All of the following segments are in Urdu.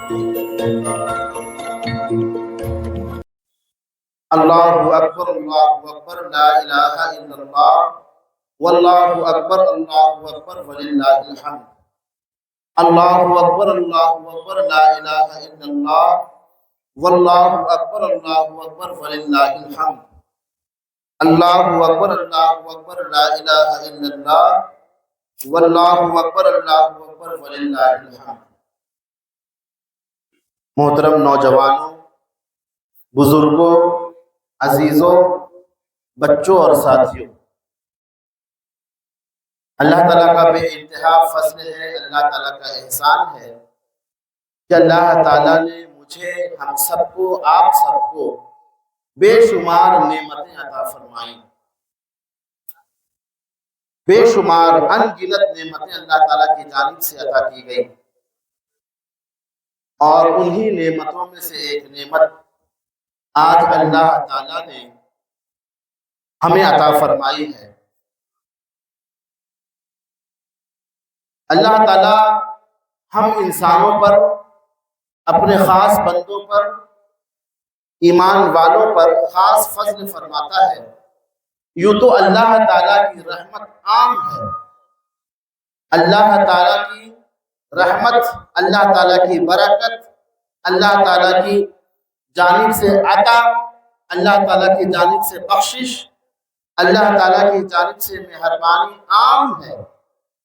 اللہ اکبر لا الہ الا اللہ واللہ اکبر وللہ الحمد۔ اللہ اکبر لا الہ الا اللہ واللہ اکبر وللہ الحمد۔ اللہ اکبر لا الہ الا اللہ واللہ اکبر وللہ الحمد۔ محترم نوجوانوں، بزرگوں، عزیزوں، بچوں اور ساتھیوں، اللہ تعالیٰ کا بے انتہا فضل ہے، اللہ تعالیٰ کا احسان ہے کہ اللہ تعالیٰ نے مجھے، ہم سب کو، آپ سب کو بے شمار نعمتیں عطا فرمائیں۔ بے شمار ان گنت نعمتیں اللہ تعالیٰ کی جانب سے عطا کی گئی، اور انہی نعمتوں میں سے ایک نعمت آج اللہ تعالیٰ نے ہمیں عطا فرمائی ہے۔ اللہ تعالیٰ ہم انسانوں پر، اپنے خاص بندوں پر، ایمان والوں پر خاص فضل فرماتا ہے۔ یوں تو اللہ تعالیٰ کی رحمت عام ہے، اللہ تعالیٰ کی رحمت، اللہ تعالیٰ کی برکت، اللہ تعالیٰ کی جانب سے عطا، اللہ تعالیٰ کی جانب سے بخشش، اللہ تعالیٰ کی جانب سے مہربانی عام ہے۔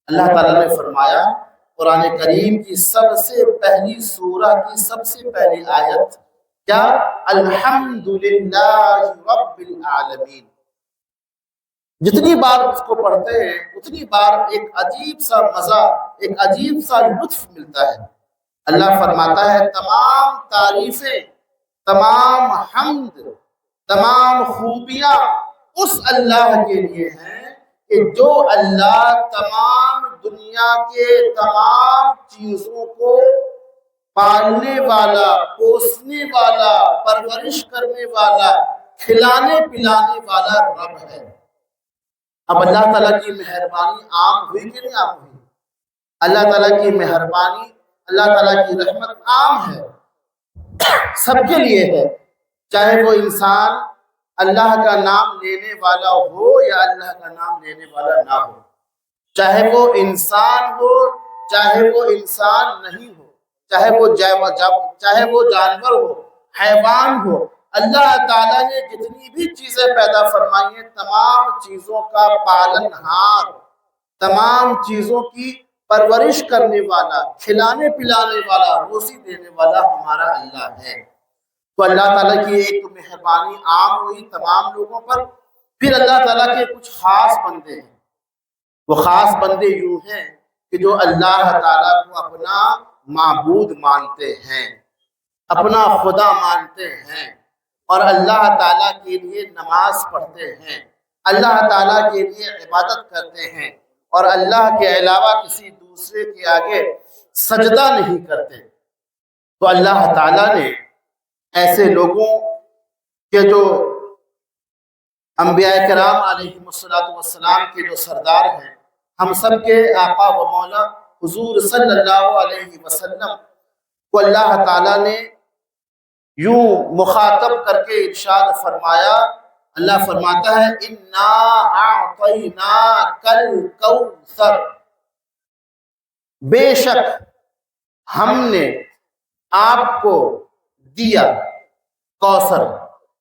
اللہ تعالیٰ نے فرمایا قرآن کریم کی سب سے پہلی سورہ کی سب سے پہلی آیت کیا؟ الحمدللہ رب العالمین۔ جتنی بار اس کو پڑھتے ہیں اتنی بار ایک عجیب سا مزہ، ایک عجیب سا لطف ملتا ہے۔ اللہ فرماتا ہے تمام تعریفیں، تمام حمد، تمام خوبیاں اس اللہ کے لیے ہیں کہ جو اللہ تمام دنیا کے تمام چیزوں کو پالنے والا، پوسنے والا، پرورش کرنے والا، کھلانے پلانے والا رب ہے۔ اب اللہ تعالیٰ کی مہربانی عام ہوئی کہ نہیں عام ہوئی؟ اللہ تعالیٰ کی مہربانی، اللہ تعالیٰ کی رحمت عام ہے، سب کے لیے ہے، چاہے وہ انسان اللہ کا نام لینے والا ہو یا اللہ کا نام لینے والا نہ ہو، چاہے وہ انسان ہو چاہے وہ انسان نہیں ہو، چاہے وہ جانور ہو، حیوان ہو، اللہ تعالیٰ نے جتنی بھی چیزیں پیدا فرمائی ہیں تمام چیزوں کا پالن ہار، تمام چیزوں کی پرورش کرنے والا، کھلانے پلانے والا، روزی دینے والا ہمارا اللہ ہے۔ تو اللہ تعالیٰ کی ایک مہربانی عام ہوئی تمام لوگوں پر، پھر اللہ تعالیٰ کے کچھ خاص بندے ہیں۔ وہ خاص بندے یوں ہیں کہ جو اللہ تعالیٰ کو اپنا معبود مانتے ہیں، اپنا خدا مانتے ہیں، اور اللہ تعالیٰ کے لیے نماز پڑھتے ہیں، اللہ تعالیٰ کے لیے عبادت کرتے ہیں، اور اللہ کے علاوہ کسی دوسرے کے آگے سجدہ نہیں کرتے۔ تو اللہ تعالیٰ نے ایسے لوگوں کے جو انبیاء کرام علیہم السلام کے جو سردار ہیں، ہم سب کے آقا و مولا حضور صلی اللہ علیہ وسلم کو اللہ تعالیٰ نے یوں مخاطب کر کے ارشاد فرمایا۔ اللہ فرماتا ہے اِنَّا أَعْطَيْنَاكَ الْكَوْثَرَ، بے شک ہم نے آپ کو دیا کوثر۔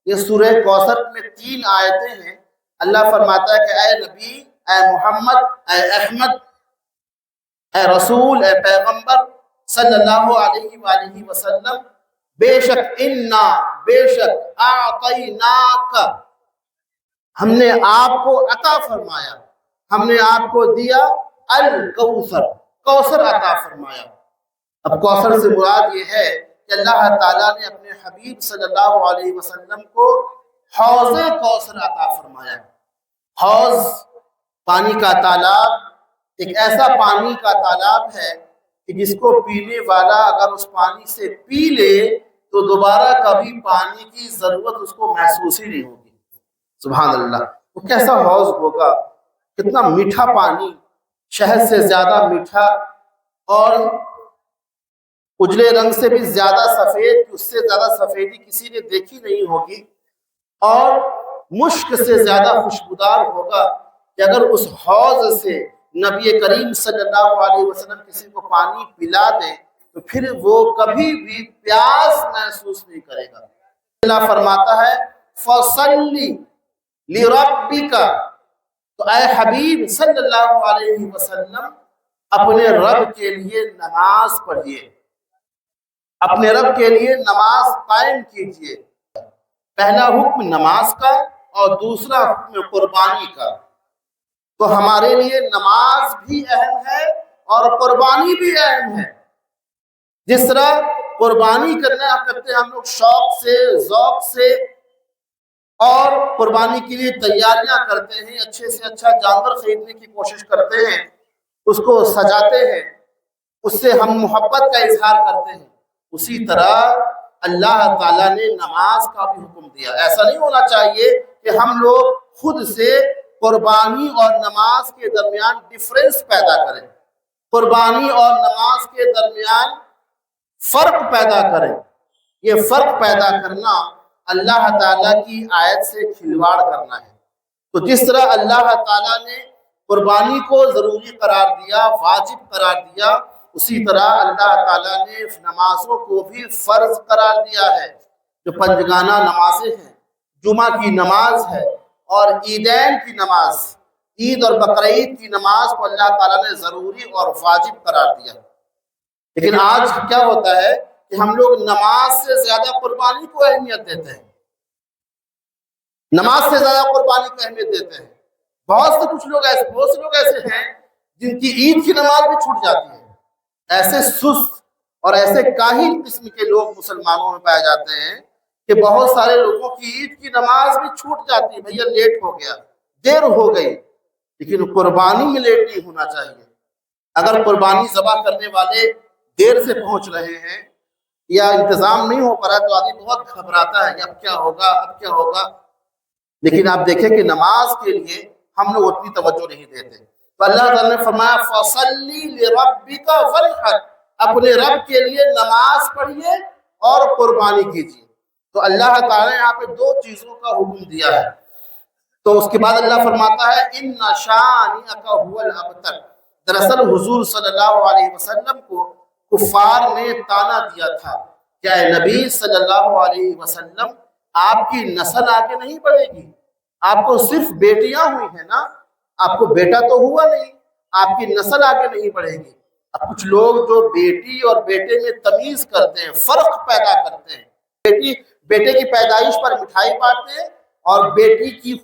یہ سورہ کوثر میں 3 آیتیں ہیں۔ اللہ فرماتا ہے کہ اے نبی، اے محمد، اے احمد، اے رسول، اے پیغمبر صلی اللہ علیہ وآلہ وسلم، بے شک اِنَّا، بے شک أَعْطَيْنَاكَ، ہم نے آپ کو عطا فرمایا، ہم نے آپ کو دیا الکوثر، کوثر عطا فرمایا۔ اب کوثر سے مراد یہ ہے کہ اللہ تعالیٰ نے اپنے حبیب صلی اللہ علیہ وسلم کو حوض کوثر عطا فرمایا۔ حوض پانی کا تالاب، ایک ایسا پانی کا تالاب ہے کہ جس کو پینے والا اگر اس پانی سے پی لے تو دوبارہ کبھی پانی کی ضرورت اس کو محسوس ہی نہیں ہوگی۔ سبحان اللہ، وہ کیسا حوض ہوگا، کتنا میٹھا پانی، شہد سے زیادہ میٹھا، اور اجلے رنگ سے بھی زیادہ سفید، اس سے زیادہ سفیدی کسی نے دیکھی نہیں ہوگی، اور مشک سے زیادہ خوشبودار ہوگا کہ اگر اس حوض سے نبی کریم صلی اللہ علیہ وسلم کسی کو پانی پلا دے تو پھر وہ کبھی بھی پیاس محسوس نہیں کرے گا۔ اللہ فرماتا ہے فَصَلِّ لِرَبِّكَ، تو اے حبیب صلی اللہ علیہ وسلم اپنے رب کے لیے نماز پڑھیے، اپنے رب کے لیے نماز قائم کیجئے۔ پہلا حکم نماز کا اور دوسرا حکم قربانی کا۔ تو ہمارے لیے نماز بھی اہم ہے اور قربانی بھی اہم ہے۔ جس طرح قربانی کرتے ہیں ہم لوگ شوق سے، ذوق سے، اور قربانی کے لیے تیاریاں کرتے ہیں، اچھے سے اچھا جانور خریدنے کی کوشش کرتے ہیں، اس کو سجاتے ہیں، اس سے ہم محبت کا اظہار کرتے ہیں، اسی طرح اللہ تعالیٰ نے نماز کا بھی حکم دیا۔ ایسا نہیں ہونا چاہیے کہ ہم لوگ خود سے قربانی اور نماز کے درمیان ڈفرنس پیدا کریں، قربانی اور نماز کے درمیان فرق پیدا کریں۔ یہ فرق پیدا کرنا اللہ تعالیٰ کی آیت سے کھلواڑ کرنا ہے۔ تو جس طرح اللہ تعالیٰ نے قربانی کو ضروری قرار دیا، واجب قرار دیا، اسی طرح اللہ تعالیٰ نے نمازوں کو بھی فرض قرار دیا ہے۔ جو پنجگانہ نمازیں ہیں، جمعہ کی نماز ہے اور عیدین کی نماز، عید اور بقرعید کی نماز کو اللہ تعالیٰ نے ضروری اور واجب قرار دیا۔ لیکن آج کیا ہوتا ہے کہ ہم لوگ نماز سے زیادہ قربانی کو اہمیت دیتے ہیں، نماز سے زیادہ قربانی کو اہمیت دیتے ہیں۔ بہت سے لوگ ایسے ہیں جن کی عید کی نماز بھی چھوٹ جاتی ہے۔ ایسے سست اور ایسے کاہل قسم کے لوگ مسلمانوں میں پائے جاتے ہیں کہ بہت سارے لوگوں کی عید کی نماز بھی چھوٹ جاتی ہے، بھیا لیٹ ہو گیا، دیر ہو گئی۔ لیکن قربانی میں لیٹ نہیں ہونا چاہیے۔ اگر قربانی ذبح کرنے والے دیر سے پہنچ رہے ہیں یا انتظام نہیں ہو پا رہا تو آدمی بہت گھبراتا ہے کہ اب کیا ہوگا، اب کیا ہوگا۔ لیکن آپ دیکھیں کہ نماز کے لیے ہم لوگ اتنی توجہ نہیں دیتے۔ تو اللہ تعالیٰ نے فرمایا فَصَلِّ لِرَبِّكَ وَانْحَرْ، اپنے رب کے لیے نماز پڑھیے اور قربانی کیجیے۔ تو اللہ تعالیٰ نے یہاں پہ دو چیزوں کا حکم دیا ہے۔ تو اس کے بعد اللہ فرماتا ہے إِنَّ شَانِئَكَ هُوَ الْأَبْتَرُ، دراصل حضور صلی اللہ علیہ وسلم کو کفار نے تانا دیا تھا کہ اے نبی صلی اللہ علیہ وسلم آپ کی نسل آگے نہیں بڑھے گی، آپ کو صرف بیٹیاں ہوئی ہیں نا، آپ کو بیٹا تو ہوا نہیں، آپ کی نسل آگے نہیں بڑھے گی۔ اب کچھ لوگ جو بیٹی اور بیٹے میں تمیز کرتے ہیں، فرق پیدا کرتے ہیں، بیٹے کی پیدائش پر مٹھائی بانٹتے ہیں اور بیٹی کی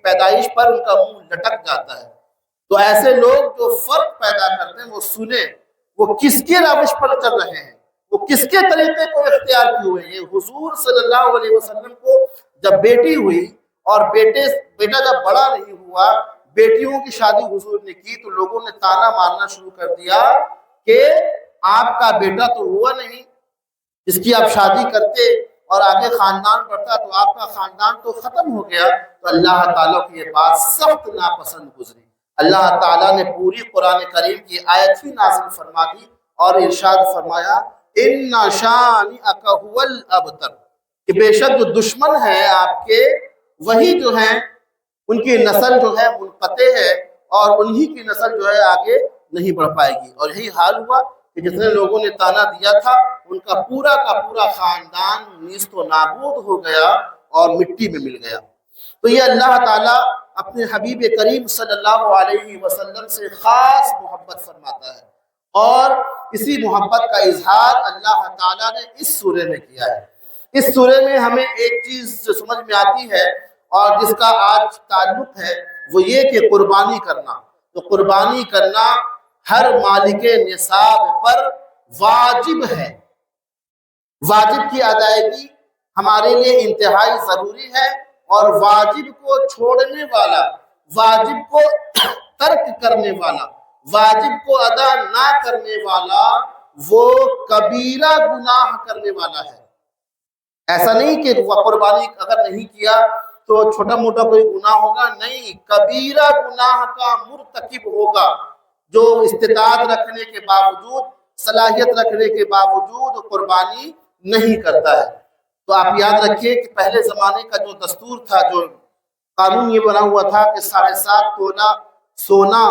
پیدائش پر ان کا منہ لٹک جاتا ہے۔ تو ایسے لوگ جو فرق پیدا کرتے ہیں وہ سنیں وہ کس کے روش پر چل رہے ہیں، وہ کس کے طریقے کو اختیار کیے ہوئے ہیں۔ حضور صلی اللہ علیہ وسلم کو جب بیٹی ہوئی اور بیٹا جب بڑا نہیں ہوا، بیٹیوں کی شادی حضور نے کی تو لوگوں نے تانا مارنا شروع کر دیا کہ آپ کا بیٹا تو ہوا نہیں، جس کی آپ شادی کرتے اور آگے خاندان بڑھتا تو آپ کا خاندان تو ختم ہو گیا۔ تو اللہ تعالیٰ کی یہ بات سخت ناپسند گزری۔ اللہ تعالیٰ نے پوری قرآن کریم کی آیت ہی نازل فرما دی اور ارشاد فرمایا إِنَّ شَانِئَكَ هُوَ الْأَبْتَرُ، کہ بے شک جو دشمن ہیں آپ کے وہی جو ہیں ان کی نسل جو ہے منقطع ہے اور انہی کی نسل جو ہے آگے نہیں بڑھ پائے گی۔ اور یہی حال ہوا کہ جتنے لوگوں نے تانا دیا تھا ان کا پورا خاندان نیست و نابود ہو گیا اور مٹی میں مل گیا۔ تو یہ اللہ تعالیٰ اپنے حبیب کریم صلی اللہ علیہ وسلم سے خاص محبت فرماتا ہے، اور اسی محبت کا اظہار اللہ تعالیٰ نے اس سورے میں کیا ہے۔ اس سورے میں ہمیں ایک چیز جو سمجھ میں آتی ہے اور جس کا آج تعلق ہے وہ یہ کہ قربانی کرنا، تو قربانی کرنا ہر مالک نصاب پر واجب ہے۔ واجب کی ادائیگی ہمارے لیے انتہائی ضروری ہے، اور واجب کو چھوڑنے والا، واجب کو ترک کرنے والا، واجب کو ادا نہ کرنے والا وہ کبیرہ گناہ کرنے والا ہے۔ ایسا نہیں کہ وہ قربانی اگر نہیں کیا تو چھوٹا موٹا کوئی گناہ ہوگا، نہیں، کبیرہ گناہ کا مرتکب ہوگا جو استطاعت رکھنے کے باوجود صلاحیت رکھنے کے باوجود قربانی نہیں کرتا ہے۔ تو آپ یاد رکھیے کہ پہلے زمانے کا جو دستور تھا، جو قانون یہ بنا ہوا تھا کہ 7.5 تولہ سونا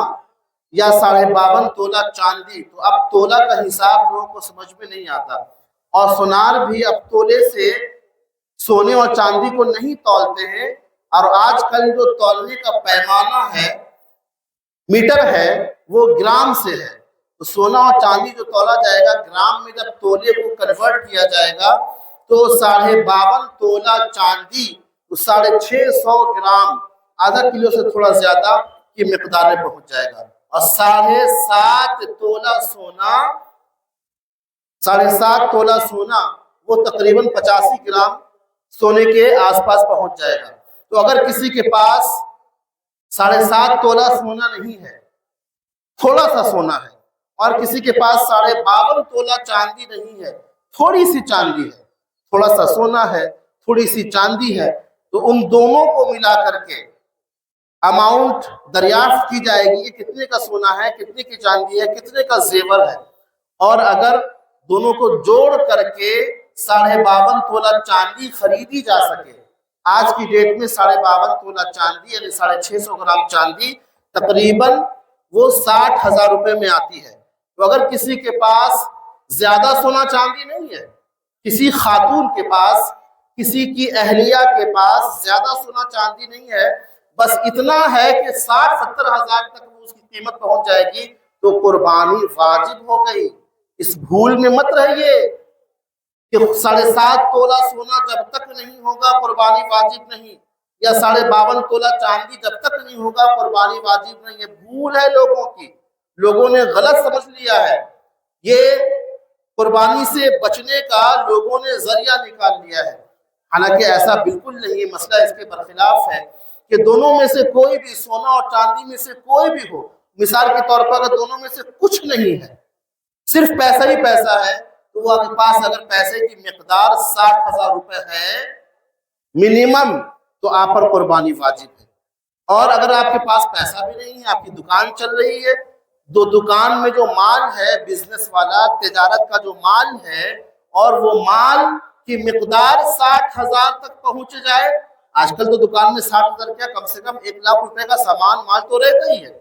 یا 52.5 تولہ چاندی، تو اب تولہ کا حساب لوگوں کو سمجھ میں نہیں آتا، اور سونار بھی اب تولے سے سونے اور چاندی کو نہیں تولتے ہیں، اور آج کل جو تولنے کا پیمانہ ہے، میٹر ہے، وہ گرام سے ہے۔ تو سونا اور چاندی جو تولا جائے گا، گرام میں جب تولے کو کنورٹ کیا جائے گا تو 52.5 تولہ چاندی 650 گرام، آدھا کلو سے تھوڑا زیادہ کی مقدار میں پہنچ جائے گا، اور 7.5 تولہ سونا 7.5 تولہ سونا وہ تقریباً 85 گرام سونے کے آس پاس پہنچ جائے گا۔ تو اگر کسی کے پاس 7.5 تولہ سونا نہیں ہے، تھوڑا سا سونا ہے، اور کسی کے پاس 52.5 تولہ چاندی نہیں ہے، تھوڑی سی چاندی ہے، تھوڑا سا سونا ہے، تھوڑی سی چاندی ہے، تو ان دونوں کو ملا کر کے اماؤنٹ دریافت کی جائے گی، یہ کتنے کا سونا ہے، کتنے کی چاندی ہے، کتنے کا زیور ہے، اور اگر دونوں کو جوڑ کر کے 52.5 تولہ چاندی خریدی جا سکے، آج کی ڈیٹ میں 52.5 تولہ چاندی یعنی 650 گرام چاندی تقریباً وہ 60,000 روپے میں آتی ہے۔ تو اگر کسی کے پاس زیادہ سونا چاندی نہیں ہے، کسی خاتون کے پاس، کسی کی اہلیہ کے پاس زیادہ سونا چاندی نہیں ہے، بس اتنا ہے کہ 60-70 ہزار تک اس کی قیمت پہنچ جائے گی، تو قربانی واجب ہو گئی۔ اس بھول میں مت رہیے کہ 7.5 تولہ سونا جب تک نہیں ہوگا قربانی واجب نہیں، یا 52.5 تولہ چاندی جب تک نہیں ہوگا قربانی واجب نہیں۔ یہ بھول ہے لوگوں کی، لوگوں نے غلط سمجھ لیا ہے، یہ قربانی سے بچنے کا لوگوں نے ذریعہ نکال لیا ہے، حالانکہ ایسا بالکل نہیں۔ مسئلہ اس کے برخلاف ہے کہ دونوں میں سے کوئی بھی، سونا اور چاندی میں سے کوئی بھی ہو، مثال کے طور پر اگر دونوں میں سے کچھ نہیں ہے، صرف پیسہ ہی پیسہ ہے، تو وہ آپ کے پاس اگر پیسے کی مقدار 60,000 روپے ہے منیمم، تو آپ پر قربانی واجب ہے۔ اور اگر آپ کے پاس پیسہ بھی نہیں ہے، آپ کی دکان چل رہی ہے، دو دکان میں جو مال ہے، بزنس والا تجارت کا جو مال ہے، اور وہ مال کی مقدار 60,000 تک پہنچ جائے، آج کل تو دکان میں 60,000 کیا، کم سے کم 1,00,000 روپے کا سامان مال تو رہتا ہی ہے،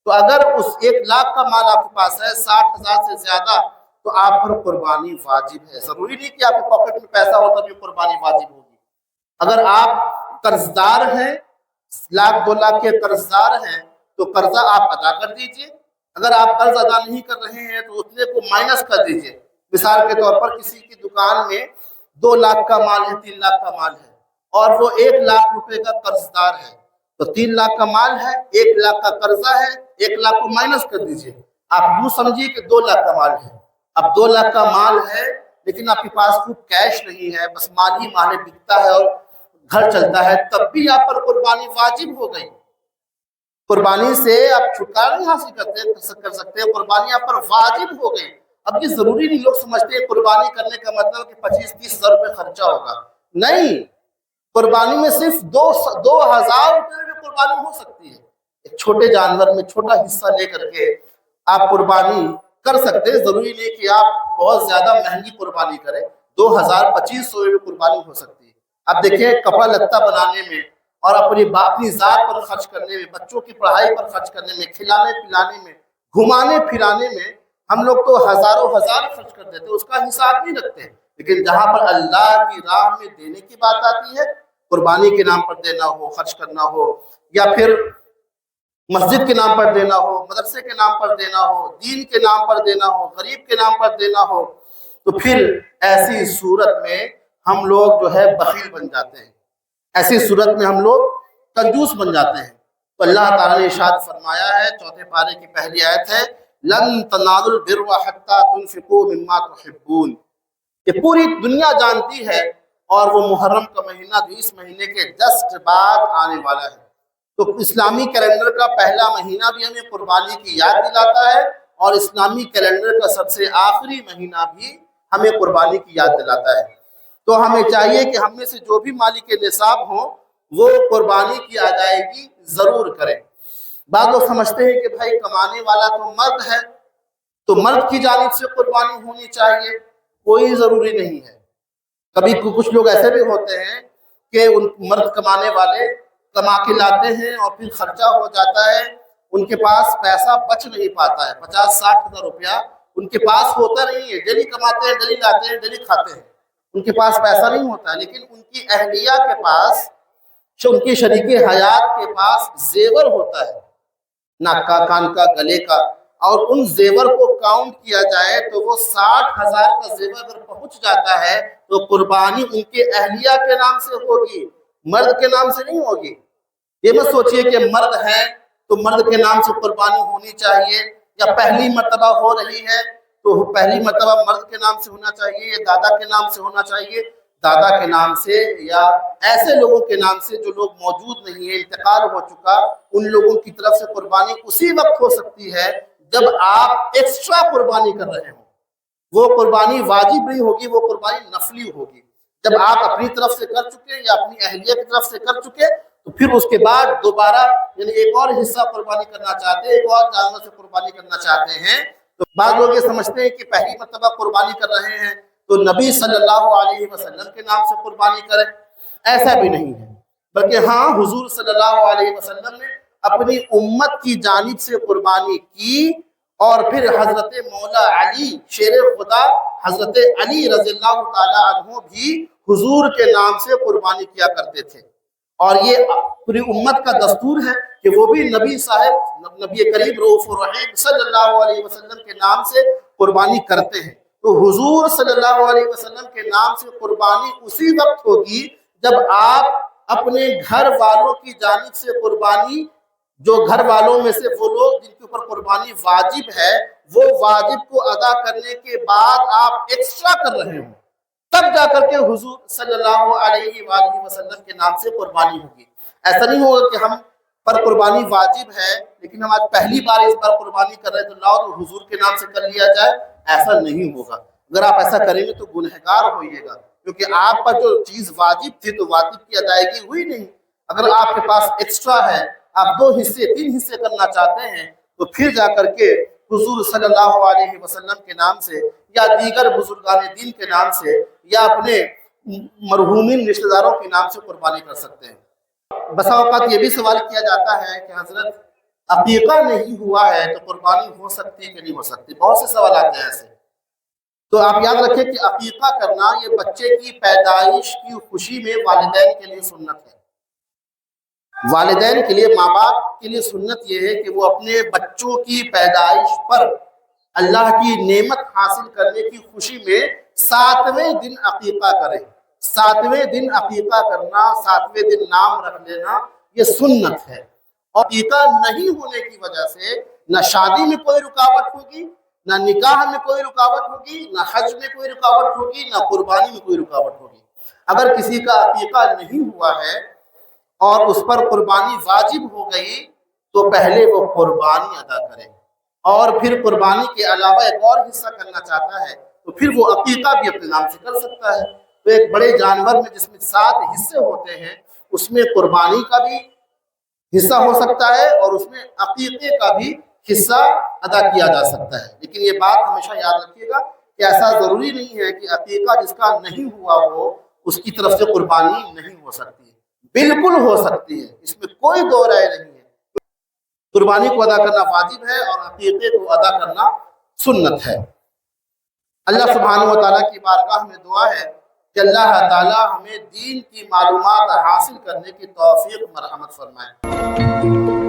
تو اگر اس 1,00,000 کا مال آپ کے پاس ہے، 60,000 سے زیادہ، تو آپ پر قربانی واجب ہے۔ ضروری نہیں کہ آپ کے پاکٹ میں پیسہ ہو تب یہ قربانی واجب ہوگی۔ اگر آپ قرضدار ہیں، 1,00,000-2,00,000 کے قرضدار ہیں، تو قرضہ آپ ادا کر دیجئے۔ اگر آپ قرض ادا نہیں کر رہے ہیں تو اتنے کو مائنس کر دیجئے۔ مثال کے طور پر کسی کی دکان میں 2,00,000 کا مال ہے، 3,00,000 کا مال ہے، اور وہ 1,00,000 روپے کا قرضدار ہے، تو 3,00,000 کا مال ہے، 1,00,000 کا قرضہ ہے، 1,00,000 کو مائنس کر دیجئے۔ آپ یوں سمجھیے کہ 2,00,000 کا مال ہے۔ اب 2,00,000 کا مال ہے، لیکن آپ کے پاس خوب کیش نہیں ہے، بس مال ہی مال بکتا ہے اور گھر چلتا ہے، تب بھی آپ پر قربانی واجب ہو گئی۔ قربانی سے آپ چھٹکارا نہیں حاصل کر سکتے، قربانی آپ پر واجب ہو گئی۔ اب یہ ضروری نہیں، لوگ سمجھتے ہیں قربانی کرنے کا مطلب کہ 25-30 ہزار روپے خرچہ ہوگا، نہیں، قربانی میں صرف 2,000 روپے میں قربانی ہو سکتی ہے۔ ایک چھوٹے جانور میں چھوٹا حصہ لے کر کے آپ قربانی کر سکتے ہیں، ضروری نہیں کہ آپ بہت زیادہ مہنگی قربانی کریں، 2,000-2,500 میں قربانی ہو سکتی ہے۔ اب دیکھیں کپڑا لتا بنانے میں، اور اپنی ذات پر خرچ کرنے میں، بچوں کی پڑھائی پر خرچ کرنے میں، کھلانے پلانے میں، گھمانے پھرانے میں، ہم لوگ تو ہزاروں ہزار خرچ کر دیتے ہیں، اس کا حساب نہیں رکھتے، لیکن جہاں پر اللہ کی راہ میں دینے کی بات آتی ہے، قربانی کے نام پر دینا ہو، خرچ کرنا ہو، یا پھر مسجد کے نام پر دینا ہو، مدرسے کے نام پر دینا ہو، دین کے نام پر دینا ہو، غریب کے نام پر دینا ہو، تو پھر ایسی صورت میں ہم لوگ جو ہے بخیل بن جاتے ہیں، ایسی صورت میں ہم لوگ کنجوس بن جاتے ہیں۔ تو اللہ تعالیٰ نے ارشاد فرمایا ہے، 4 پارے کی پہلی آیت ہے، لَن تَنَالُوا الْبِرَّ حَتَّىٰ تُنْفِقُوا مِمَّا تُحِبُّونَ۔ یہ پوری دنیا جانتی ہے، اور وہ محرم کا مہینہ جو اس مہینے کے جسٹ بعد آنے والا ہے، تو اسلامی کیلنڈر کا پہلا مہینہ بھی ہمیں قربانی کی یاد دلاتا ہے، اور اسلامی کیلنڈر کا سب سے آخری مہینہ بھی ہمیں قربانی کی یاد دلاتا ہے۔ تو ہمیں چاہیے کہ ہم میں سے جو بھی مالک نصاب ہوں، وہ قربانی کی ادائیگی ضرور کریں۔ بعض لوگ سمجھتے ہیں کہ بھائی کمانے والا تو مرد ہے، تو مرد کی جانب سے قربانی ہونی چاہیے، کوئی ضروری نہیں ہے۔ کبھی کچھ لوگ ایسے بھی ہوتے ہیں کہ ان مرد کمانے والے کما کے لاتے ہیں اور پھر خرچہ ہو جاتا ہے، ان کے پاس پیسہ بچ نہیں پاتا ہے، 50-60 ہزار روپیہ ان کے پاس ہوتا نہیں ہے، ڈیلی کماتے ہیں، ڈیلی لاتے ہیں، ڈیلی کھاتے ہیں، ان کے پاس پیسہ نہیں ہوتا ہے، لیکن ان کی اہلیہ کے پاس، ان کی شریک حیات کے پاس زیور ہوتا ہے، ناک کا، کان کا، گلے کا، اور ان زیور کو کاؤنٹ کیا جائے تو وہ 60 ہزار کا زیور اگر پہنچ جاتا ہے تو قربانی ان کے اہلیہ کے نام سے ہوگی، مرد کے نام سے نہیں ہوگی۔ یہ مت سوچئے کہ مرد ہے تو مرد کے نام سے قربانی ہونی چاہیے، یا پہلی مرتبہ ہو رہی ہے تو پہلی مرتبہ مرد کے نام سے ہونا چاہیے، یا دادا کے نام سے ہونا چاہیے۔ دادا کے نام سے یا ایسے لوگوں کے نام سے جو لوگ موجود نہیں ہیں، انتقال ہو چکا، ان لوگوں کی طرف سے قربانی اسی وقت ہو سکتی ہے جب آپ ایکسٹرا قربانی کر رہے ہوں۔ وہ قربانی واجب نہیں ہوگی، وہ قربانی نفلی ہوگی۔ جب آپ اپنی طرف سے کر چکے یا اپنی اہلیہ کی طرف سے کر چکے تو پھر اس کے بعد دوبارہ یعنی ایک اور حصہ قربانی کرنا چاہتے ہیں، ایک اور جانور سے قربانی کرنا چاہتے ہیں، تو بعض لوگ یہ سمجھتے ہیں کہ پہلی مرتبہ قربانی کر رہے ہیں تو نبی صلی اللہ علیہ وسلم کے نام سے قربانی کریں، ایسا بھی نہیں ہے، بلکہ ہاں حضور صلی اللہ علیہ وسلم نے اپنی امت کی جانب سے قربانی کی، اور پھر حضرت مولا علی شیر خدا حضرت علی رضی اللہ تعالی عنہ بھی حضور کے نام سے قربانی کیا کرتے تھے، اور یہ پوری امت کا دستور ہے کہ وہ بھی نبی صاحب نبی کریم رؤوف الرحیم صلی اللہ علیہ وسلم کے نام سے قربانی کرتے ہیں۔ تو حضور صلی اللہ علیہ وسلم کے نام سے قربانی اسی وقت ہوگی جب آپ اپنے گھر والوں کی جانب سے قربانی، جو گھر والوں میں سے وہ لوگ جن کے اوپر قربانی واجب ہے، وہ واجب کو ادا کرنے کے بعد آپ ایکسٹرا کر رہے ہوں، تب جا کر کے حضور صلی اللہ علیہ وآلہ وسلم کے نام سے قربانی ہوگی۔ ایسا نہیں ہوگا کہ ہم پر قربانی واجب ہے لیکن ہم آج پہلی بار اس پر قربانی کر رہے ہیں تو لاؤ تو حضور کے نام سے کر لیا جائے، ایسا نہیں ہوگا۔ اگر آپ ایسا کریں گے تو گنہگار ہوئیے گا، کیونکہ آپ پر جو چیز واجب تھی تو واجب کی ادائیگی ہوئی نہیں۔ اگر آپ کے پاس ایکسٹرا ہے، آپ 2 حصے 3 حصے کرنا چاہتے ہیں تو پھر جا کر کے حضور صلی اللہ علیہ وسلم کے نام سے یا دیگر بزرگان دین کے نام سے یا اپنے مرحومین رشتہ داروں کے نام سے قربانی کر سکتے ہیں۔ بسا اوقات یہ بھی سوال کیا جاتا ہے کہ حضرت عقیقہ نہیں ہوا ہے تو قربانی ہو سکتی ہے کہ نہیں ہو سکتی، بہت سے سوالات ہیں ایسے۔ تو آپ یاد رکھیں کہ عقیقہ کرنا یہ بچے کی پیدائش کی خوشی میں والدین کے لیے سنت ہے۔ والدین کے لیے، ماں باپ کے لیے سنت یہ ہے کہ وہ اپنے بچوں کی پیدائش پر اللہ کی نعمت حاصل کرنے کی خوشی میں 7ویں دن عقیقہ کریں۔ 7ویں دن عقیقہ کرنا، 7ویں دن نام رکھ لینا، یہ سنت ہے۔ اور عقیقہ نہیں ہونے کی وجہ سے نہ شادی میں کوئی رکاوٹ ہوگی، نہ نکاح میں کوئی رکاوٹ ہوگی، نہ حج میں کوئی رکاوٹ ہوگی، نہ قربانی میں کوئی رکاوٹ ہوگی۔ اگر کسی کا عقیقہ نہیں ہوا ہے اور اس پر قربانی واجب ہو گئی تو پہلے وہ قربانی ادا کرے، اور پھر قربانی کے علاوہ ایک اور حصہ کرنا چاہتا ہے تو پھر وہ عقیقہ بھی اپنے نام سے کر سکتا ہے۔ تو ایک بڑے جانور میں جس میں 7 حصے ہوتے ہیں اس میں قربانی کا بھی حصہ ہو سکتا ہے اور اس میں عقیقے کا بھی حصہ ادا کیا جا سکتا ہے۔ لیکن یہ بات ہمیشہ یاد رکھیے گا کہ ایسا ضروری نہیں ہے کہ عقیقہ جس کا نہیں ہوا ہو اس کی طرف سے قربانی نہیں ہو سکتی، بالکل ہو سکتی ہے، اس میں کوئی دو رائے نہیں ہے۔ قربانی کو ادا کرنا واجب ہے اور عقیقے کو ادا کرنا سنت ہے۔ اللہ سبحانہ و تعالیٰ کی بارگاہ میں دعا ہے کہ اللہ تعالیٰ ہمیں دین کی معلومات حاصل کرنے کی توفیق مرحمت فرمائے۔